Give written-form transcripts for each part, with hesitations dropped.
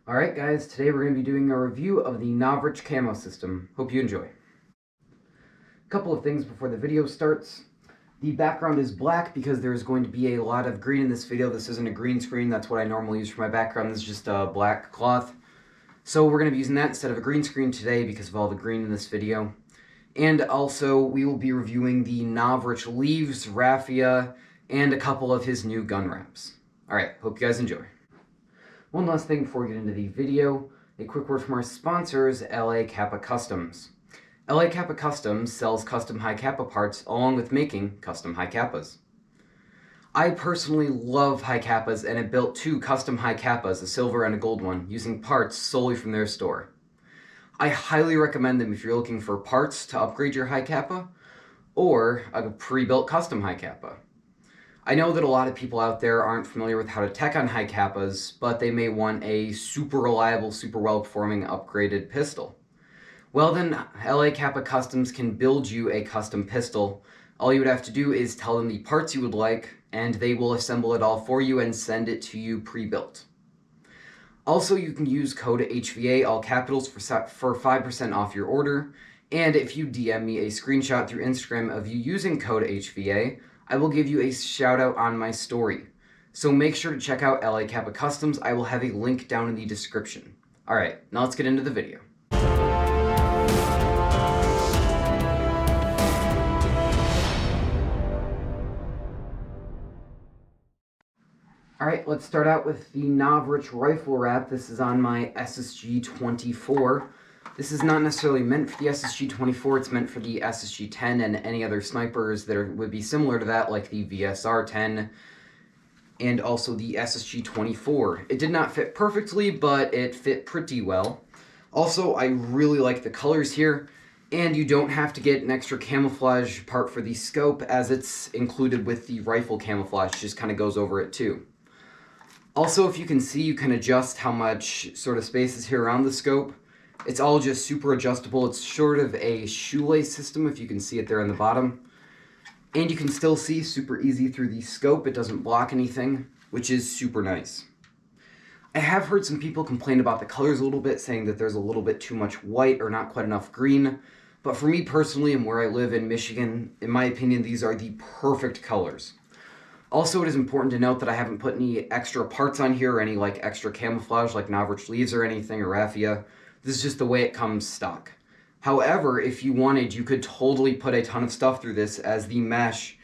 Alright guys, today we're going to be doing a review of the Novristch Camo system. Hope you enjoy. A couple of things before the video starts. The background is black because there's going to be a lot of green in this video. This isn't a green screen, that's what I normally use for my background. This is just a black cloth. So we're going to be using that instead of a green screen today because of all the green in this video. And also, we will be reviewing the Novristch leaves, raffia, and a couple of his new gun wraps. Alright, hope you guys enjoy. One last thing before we get into the video, a quick word from our sponsors, LA Kappa Customs. LA Kappa Customs sells custom high kappa parts along with making custom high kappas. I personally love high kappas and have built 2 custom high kappas, a silver and a gold one, using parts solely from their store. I highly recommend them if you're looking for parts to upgrade your high kappa or a pre-built custom high kappa. I know that a lot of people out there aren't familiar with how to tech on high kappas, but they may want a super reliable, super well-performing upgraded pistol. Well then, LA Kappa Customs can build you a custom pistol. All you would have to do is tell them the parts you would like, and they will assemble it all for you and send it to you pre-built. Also, you can use code HVA, all capitals, for 5% off your order, and if you DM me a screenshot through Instagram of you using code HVA, I will give you a shout out on my story. So make sure to check out LA Kappa Customs. I will have a link down in the description. Alright, now let's get into the video. Alright, let's start out with the Novristch rifle wrap. This is on my SSG-24. This is not necessarily meant for the SSG-24, it's meant for the SSG-10 and any other snipers that would be similar to that, like the VSR-10 and also the SSG-24. It did not fit perfectly, but it fit pretty well. Also, I really like the colors here, and you don't have to get an extra camouflage part for the scope, as it's included with the rifle camouflage, just kind of goes over it too. Also, if you can see, you can adjust how much sort of space is here around the scope. It's all just super adjustable. It's sort of a shoelace system, if you can see it there on the bottom. And you can still see super easy through the scope. It doesn't block anything, which is super nice. I have heard some people complain about the colors a little bit, saying that there's a little bit too much white or not quite enough green. But for me personally, and where I live in Michigan, in my opinion, these are the perfect colors. Also, it is important to note that I haven't put any extra parts on here or any like extra camouflage like Novristch leaves or anything, or raffia. This is just the way it comes stock. However, if you wanted, you could totally put a ton of stuff through this, as the mesh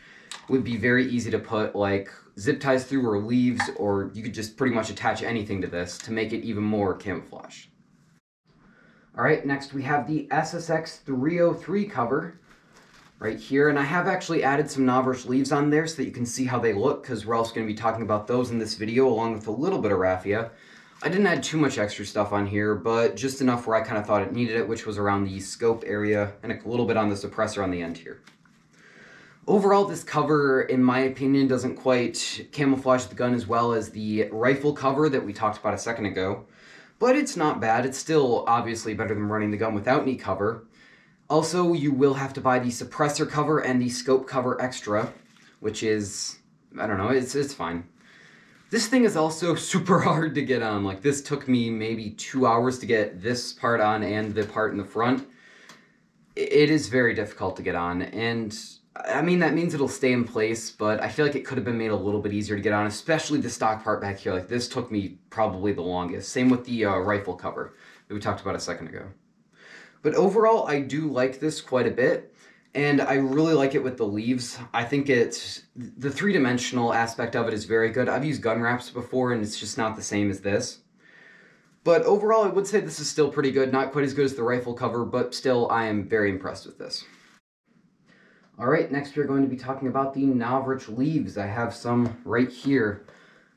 would be very easy to put like zip ties through or leaves, or you could just pretty much attach anything to this to make it even more camouflage. Alright, next we have the SSX 303 cover right here, and I have actually added some Novristch leaves on there so that you can see how they look, because we're also going to be talking about those in this video along with a little bit of raffia. I didn't add too much extra stuff on here, but just enough where I kind of thought it needed it, which was around the scope area and a little bit on the suppressor on the end here. Overall, this cover, in my opinion, doesn't quite camouflage the gun as well as the rifle cover that we talked about a second ago, but it's not bad. It's still obviously better than running the gun without any cover. Also, you will have to buy the suppressor cover and the scope cover extra, which is, I don't know, it's fine. This thing is also super hard to get on. Like, this took me maybe 2 hours to get this part on and the part in the front. It is very difficult to get on, and I mean, that means it'll stay in place, but I feel like it could have been made a little bit easier to get on, especially the stock part back here. Like, this took me probably the longest. Same with the rifle cover that we talked about a second ago. But overall, I do like this quite a bit. And I really like it with the leaves. I think it's, the three-dimensional aspect of it is very good. I've used gun wraps before, and it's just not the same as this. But overall, I would say this is still pretty good. Not quite as good as the rifle cover, but still, I am very impressed with this. Alright, next we're going to be talking about the Novristch leaves. I have some right here.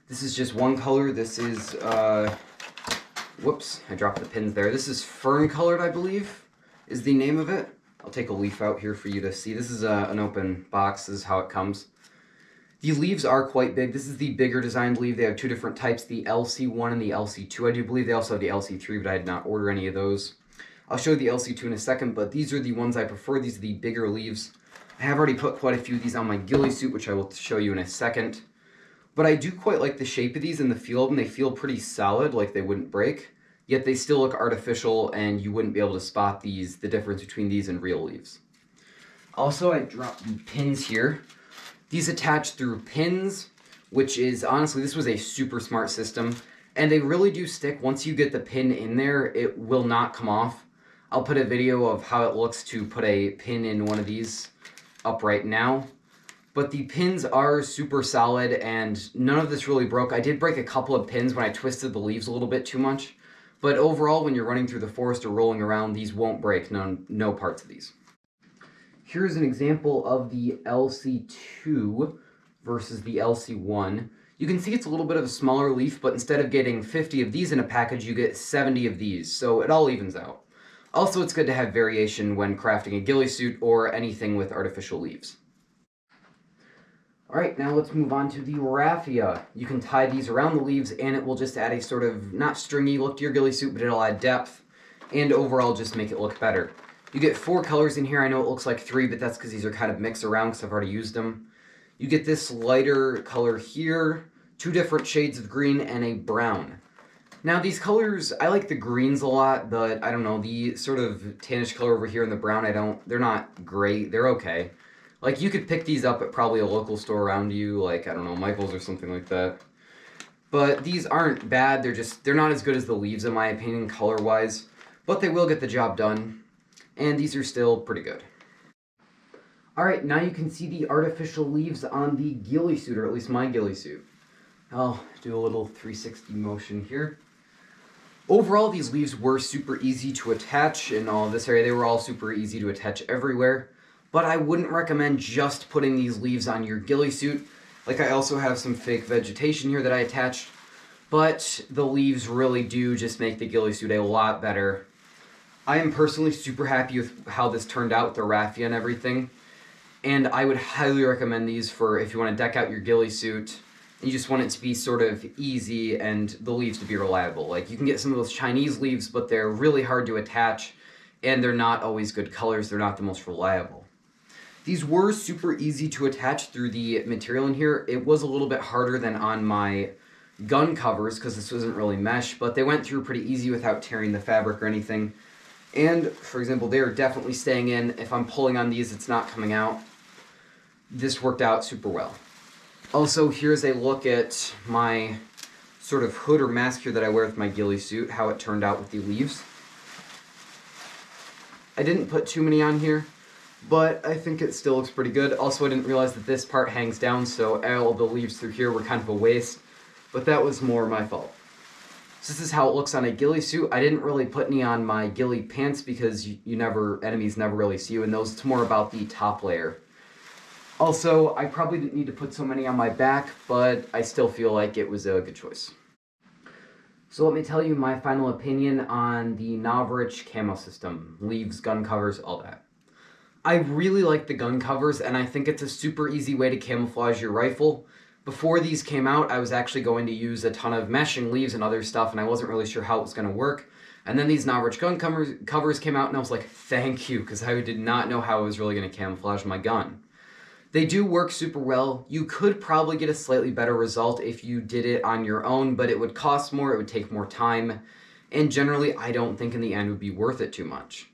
This is just one color. This is, whoops, I dropped the pins there. This is fern colored, I believe, is the name of it. I'll take a leaf out here for you to see. This is an open box. This is how it comes. The leaves are quite big. This is the bigger designed leaf. They have 2 different types, the LC1 and the LC2. I do believe they also have the LC3, but I did not order any of those. I'll show you the LC2 in a second, but these are the ones I prefer. These are the bigger leaves. I have already put quite a few of these on my ghillie suit, which I will show you in a second. But I do quite like the shape of these and the feel of them. They feel pretty solid, like they wouldn't break, yet they still look artificial, and you wouldn't be able to spot the difference between these and real leaves. Also, I dropped the pins here. These attach through pins, which is, honestly, this was a super smart system, and they really do stick. Once you get the pin in there, it will not come off. I'll put a video of how it looks to put a pin in one of these up right now. But the pins are super solid, and none of this really broke. I did break a couple of pins when I twisted the leaves a little bit too much, but overall, when you're running through the forest or rolling around, these won't break, no parts of these. Here's an example of the LC2 versus the LC1. You can see it's a little bit of a smaller leaf, but instead of getting 50 of these in a package, you get 70 of these, so it all evens out. Also, it's good to have variation when crafting a ghillie suit or anything with artificial leaves. Alright, now let's move on to the raffia. You can tie these around the leaves, and it will just add a sort of, not stringy look to your ghillie suit, but it'll add depth, and overall just make it look better. You get 4 colors in here. I know it looks like 3, but that's because these are kind of mixed around because I've already used them. You get this lighter color here, 2 different shades of green, and a brown. Now these colors, I like the greens a lot, but I don't know, the sort of tannish color over here and the brown, they're not great, they're okay. Like, you could pick these up at probably a local store around you, like, I don't know, Michael's or something like that. But these aren't bad, they're not as good as the leaves in my opinion, color-wise, but they will get the job done. And these are still pretty good. Alright, now you can see the artificial leaves on the ghillie suit, or at least my ghillie suit. I'll do a little 360 motion here. Overall, these leaves were super easy to attach in all of this area. They were all super easy to attach everywhere. But I wouldn't recommend just putting these leaves on your ghillie suit. Like, I also have some fake vegetation here that I attached. But the leaves really do just make the ghillie suit a lot better. I am personally super happy with how this turned out with the raffia and everything, and I would highly recommend these for if you want to deck out your ghillie suit and you just want it to be sort of easy and the leaves to be reliable. Like, you can get some of those Chinese leaves, but they're really hard to attach, and they're not always good colors. They're not the most reliable. These were super easy to attach through the material in here. It was a little bit harder than on my gun covers because this wasn't really mesh, but they went through pretty easy without tearing the fabric or anything. And, for example, they are definitely staying in. If I'm pulling on these, it's not coming out. This worked out super well. Also, here's a look at my sort of hood or mask here that I wear with my ghillie suit, how it turned out with the leaves. I didn't put too many on here, but I think it still looks pretty good. Also, I didn't realize that this part hangs down, so all the leaves through here were kind of a waste, but that was more my fault. So this is how it looks on a ghillie suit. I didn't really put any on my ghillie pants because enemies never really see you in those. It's more about the top layer. Also, I probably didn't need to put so many on my back, but I still feel like it was a good choice. So let me tell you my final opinion on the Novristch camo system. Leaves, gun covers, all that. I really like the gun covers, and I think it's a super easy way to camouflage your rifle. Before these came out, I was actually going to use a ton of meshing leaves and other stuff, and I wasn't really sure how it was going to work. And then these Novristch gun covers came out, and I was like, thank you, because I did not know how I was really going to camouflage my gun. They do work super well. You could probably get a slightly better result if you did it on your own, but it would cost more, it would take more time, and generally I don't think in the end would be worth it too much.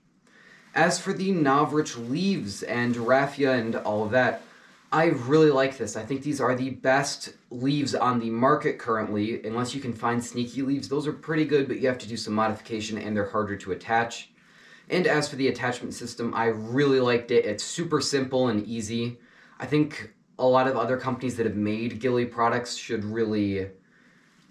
As for the Novristch leaves and raffia and all of that, I really like this. I think these are the best leaves on the market currently, unless you can find sneaky leaves. Those are pretty good, but you have to do some modification and they're harder to attach. And as for the attachment system, I really liked it. It's super simple and easy. I think a lot of other companies that have made ghillie products should really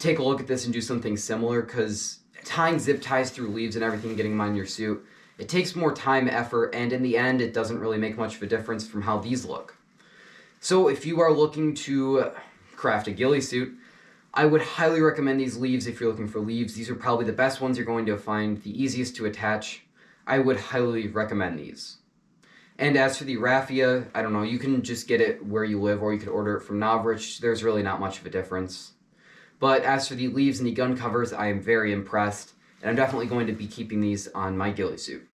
take a look at this and do something similar, because tying zip ties through leaves and everything and getting them on your suit, it takes more time, effort, and in the end, it doesn't really make much of a difference from how these look. So if you are looking to craft a ghillie suit, I would highly recommend these leaves if you're looking for leaves. These are probably the best ones you're going to find, the easiest to attach. I would highly recommend these. And as for the raffia, I don't know, you can just get it where you live or you could order it from Novristch. There's really not much of a difference. But as for the leaves and the gun covers, I am very impressed, and I'm definitely going to be keeping these on my ghillie suit.